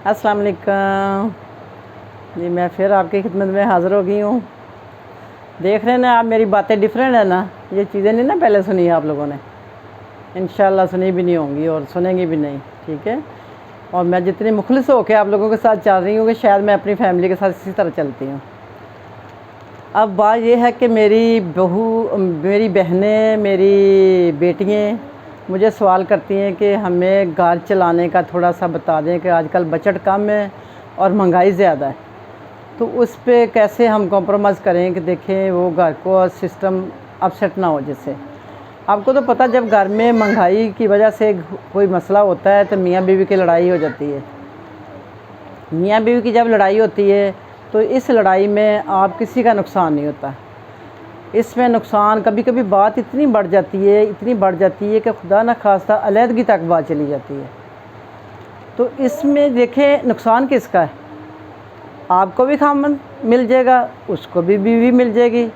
अस्सलाम वालेकुम जी। मैं फिर आपकी खिदमत में हाज़िर हो गई हूँ। देख रहे हैं ना आप, मेरी बातें डिफरेंट है ना। ये चीज़ें नहीं ना पहले सुनी आप लोगों ने, इंशाल्लाह सुनी भी नहीं होंगी और सुनेंगी भी नहीं, ठीक है। और मैं जितनी मुखलिस होकर आप लोगों के साथ चल रही हूँ कि शायद मैं अपनी फैमिली के साथ इसी तरह चलती हूँ। अब बात यह है कि मेरी मेरी बहनें, मेरी बेटियाँ मुझे सवाल करती हैं कि हमें घर चलाने का थोड़ा सा बता दें कि आजकल बजट कम है और महंगाई ज़्यादा है, तो उस पे कैसे हम कॉम्प्रोमाइज़ करें कि देखें वो घर को सिस्टम अपसेट ना हो। जिससे आपको तो पता, जब घर में महंगाई की वजह से कोई मसला होता है तो मियाँ बीवी की लड़ाई हो जाती है। मियाँ बीवी की जब लड़ाई होती है तो इस लड़ाई में आप किसी का नुकसान नहीं होता। इसमें नुकसान कभी कभी बात इतनी बढ़ जाती है कि खुदा न खास्ता अलहदगी तक बात चली जाती है। तो इसमें देखें नुकसान किसका है। आपको भी खामन मिल जाएगा, उसको भी बीवी मिल जाएगी,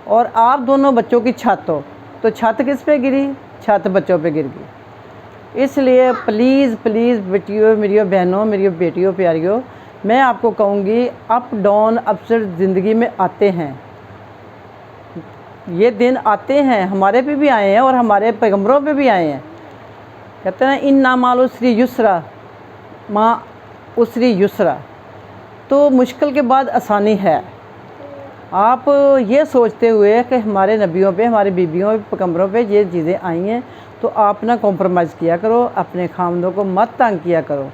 और आप दोनों बच्चों की छत हो तो छत किस पे गिरी? छत बच्चों पे गिर गई। इसलिए प्लीज़ प्लीज़ बेटियों, मेरी बहनों, मेरी बेटियों, प्यारियों, मैं आपको कहूँगी अप डाउन अपसेट ज़िंदगी में आते हैं। ये दिन आते हैं, हमारे पे भी आए हैं और हमारे पैगम्बरों पे भी आए हैं। कहते हैं इन्ना माल उसरी युसरा माँ उसरी युसरा, तो मुश्किल के बाद आसानी है। आप ये सोचते हुए कि हमारे नबियों पे, हमारे बीबियों पे, पैगम्बरों पे ये चीज़ें आई हैं, तो आप ना कॉम्प्रोमाइज़ किया करो, अपने खामदों को मत तंग किया करो।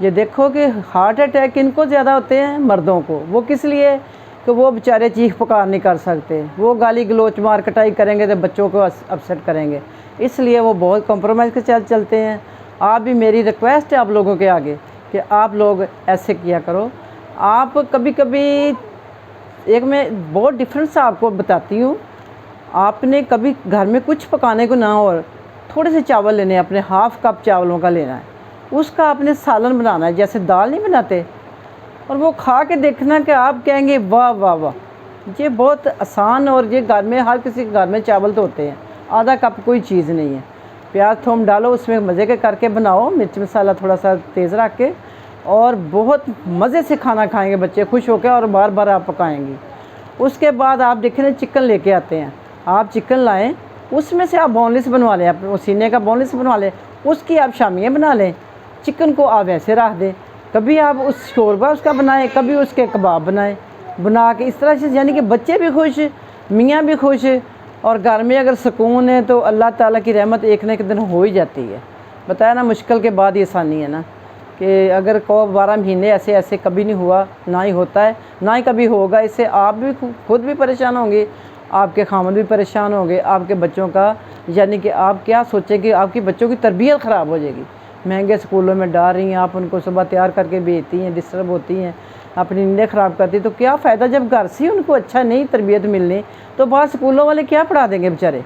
ये देखो कि हार्ट अटैक किनको ज़्यादा होते हैं? मर्दों को। वो किस लिए? कि वो बेचारे चीख पुकार नहीं कर सकते, वो गाली गलोच मार कटाई करेंगे तो बच्चों को अपसेट करेंगे, इसलिए वो बहुत कॉम्प्रोमाइज़ के साथ चलते हैं। आप भी, मेरी रिक्वेस्ट है आप लोगों के आगे कि आप लोग ऐसे किया करो। आप कभी कभी, एक मैं बहुत डिफरेंस आपको बताती हूँ, आपने कभी घर में कुछ पकाने को ना हो, थोड़े से चावल लेने हैं, अपने हाफ़ कप चावलों का लेना है, उसका आपने सालन बनाना है, जैसे दाल नहीं बनाते, और वो खा के देखना कि आप कहेंगे वाह वाह वाह, ये बहुत आसान। और ये घर में, हर किसी के घर में चावल तो होते हैं, आधा कप कोई चीज़ नहीं है। प्याज थोम डालो उसमें, मज़े के करके बनाओ, मिर्च मसाला थोड़ा सा तेज़ रख के, और बहुत मज़े से खाना खाएंगे बच्चे खुश होकर, और बार बार आप पकाएंगी। उसके बाद आप देखें चिकन लेके आते हैं, आप चिकन लाएँ, उसमें से आप बोनलेस बनवा लें, अपने सीने का बोनलेस बनवा लें, उसकी आप शामियाँ बना लें, चिकन को आप ऐसे रख दें। कभी आप उस शोरबा उसका बनाएं, कभी उसके कबाब बनाएं, बना के इस तरह से, यानी कि बच्चे भी खुश, मियाँ भी खुश, और घर में अगर सुकून है तो अल्लाह ताला की रहमत एक न एक दिन हो ही जाती है। बताया ना, मुश्किल के बाद ये आसानी है ना, कि अगर को 12 महीने ऐसे ऐसे कभी नहीं हुआ, ना ही होता है, ना ही कभी होगा। इससे आप भी खुद भी परेशान होंगे, आपके खामद भी परेशान होंगे, आपके बच्चों का, यानी कि आप क्या सोचेंगे, आपकी बच्चों की तरबियत ख़राब हो जाएगी। महंगे स्कूलों में डाल रही हैं, आप उनको सुबह तैयार करके भेजती हैं, डिस्टर्ब होती हैं, अपनी नींदें ख़राब करती, तो क्या फ़ायदा जब घर से उनको अच्छा नहीं तरबियत मिलनी, तो बाहर स्कूलों वाले क्या पढ़ा देंगे बेचारे।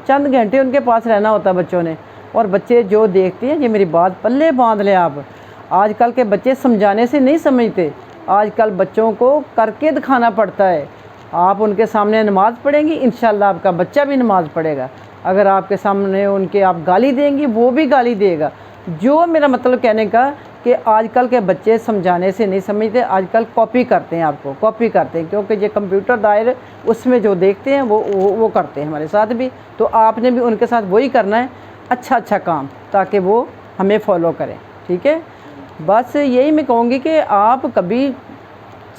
चंद घंटे उनके पास रहना होता है बच्चों ने, और बच्चे जो देखते हैं, ये मेरी बात पल्ले बांध लें आप। आजकल के बच्चे समझाने से नहीं समझते, आजकल बच्चों को करके दिखाना पड़ता है। आप उनके सामने नमाज़ पढ़ेंगी, इंशाल्लाह आपका बच्चा भी नमाज़ पढ़ेगा। अगर आपके सामने उनके आप गाली देंगी, वो भी गाली देगा। जो मेरा मतलब कहने का कि आजकल के बच्चे समझाने से नहीं समझते, आजकल कॉपी करते हैं, आपको कॉपी करते हैं, क्योंकि ये कंप्यूटर दायर उसमें जो देखते हैं वो करते हैं हमारे साथ भी। तो आपने भी उनके साथ वही करना है, अच्छा काम, ताकि वो हमें फॉलो करें, ठीक है। बस यही मैं कहूँगी कि आप कभी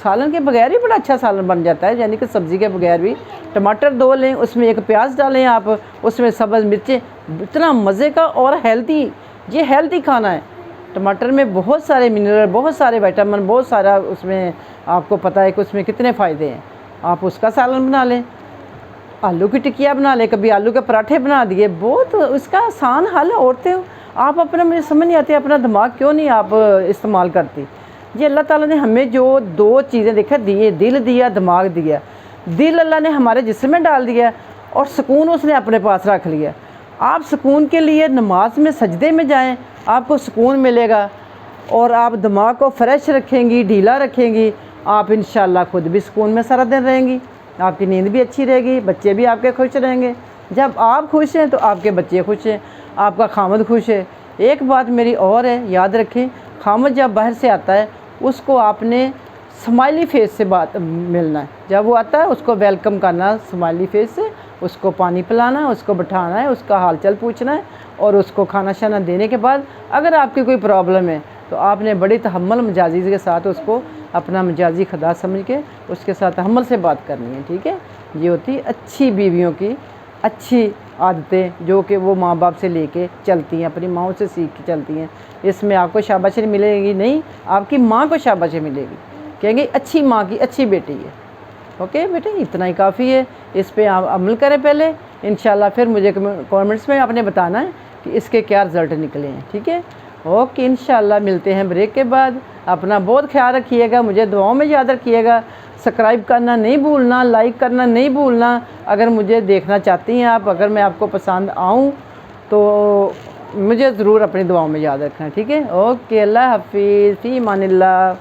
सालन के बगैर भी बड़ा अच्छा सालन बन जाता है, यानी कि सब्ज़ी के बगैर भी। टमाटर 2 लें, उसमें 1 प्याज डालें आप, उसमें सब्ज़ मिर्चें, इतना मज़े का और हेल्दी, ये हेल्दी खाना है। टमाटर में बहुत सारे मिनरल, बहुत सारे विटामिन, बहुत सारा उसमें आपको पता है कि उसमें कितने फ़ायदे हैं। आप उसका सालन बना लें, आलू की टिक्कियाँ बना लें, कभी आलू के पराठे बना दिए, बहुत उसका आसान हल है। औरतें आप अपना, मुझे समझ नहीं आती अपना दिमाग क्यों नहीं आप इस्तेमाल करती। ये अल्लाह ताला ने हमें जो 2 चीज़ें देखा दिए, दिल दिया, दिमाग दिया। दिल अल्लाह ने हमारे जिस्म में डाल दिया, और सुकून उसने अपने पास रख लिया। आप सुकून के लिए नमाज में, सजदे में जाएं, आपको सुकून मिलेगा, और आप दिमाग को फ्रेश रखेंगी, ढीला रखेंगी, आप इंशाल्लाह खुद भी सुकून में सारा दिन रहेंगी, आपकी नींद भी अच्छी रहेगी, बच्चे भी आपके खुश रहेंगे। जब आप खुश हैं तो आपके बच्चे खुश हैं, आपका खामद खुश है। एक बात मेरी और है, याद रखें, खामद जब बाहर से आता है उसको आपने स्माइली फेस से बात मिलना है। जब वो आता है उसको वेलकम करना स्माइली फेस से, उसको पानी पिलाना है, उसको बिठाना है, उसका हालचाल पूछना है, और उसको खाना शाना देने के बाद अगर आपकी कोई प्रॉब्लम है तो आपने बड़ी तहम्मुल मजाजी के साथ उसको अपना मजाजी खुदा समझ के उसके साथ तहम्मुल से बात करनी है, ठीक है। ये होती अच्छी बीवियों की अच्छी आदतें जो कि वो माँ बाप से लेके चलती हैं, अपनी माँओं से सीख के चलती हैं। इसमें आपको शाबाशी मिलेगी नहीं, आपकी माँ को शाबाशी मिलेगी, कहेंगे अच्छी माँ की अच्छी बेटी है। ओके बेटे, इतना ही काफ़ी है, इस पे आप अमल करें पहले, इंशाल्लाह फिर मुझे कमेंट्स में आपने बताना है कि इसके क्या रिज़ल्ट निकले हैं, ठीक है। ओके, इंशाल्लाह मिलते हैं ब्रेक के बाद। अपना बहुत ख्याल रखिएगा, मुझे दुआओं में याद रखिएगा, सब्सक्राइब करना नहीं भूलना, लाइक करना नहीं भूलना। अगर मुझे देखना चाहती हैं आप, अगर मैं आपको पसंद आऊँ तो मुझे ज़रूर अपनी दुआओं में याद रखना, ठीक है। ओके, अल्लाह हाफिज़, फ़ी अमानिल्लाह।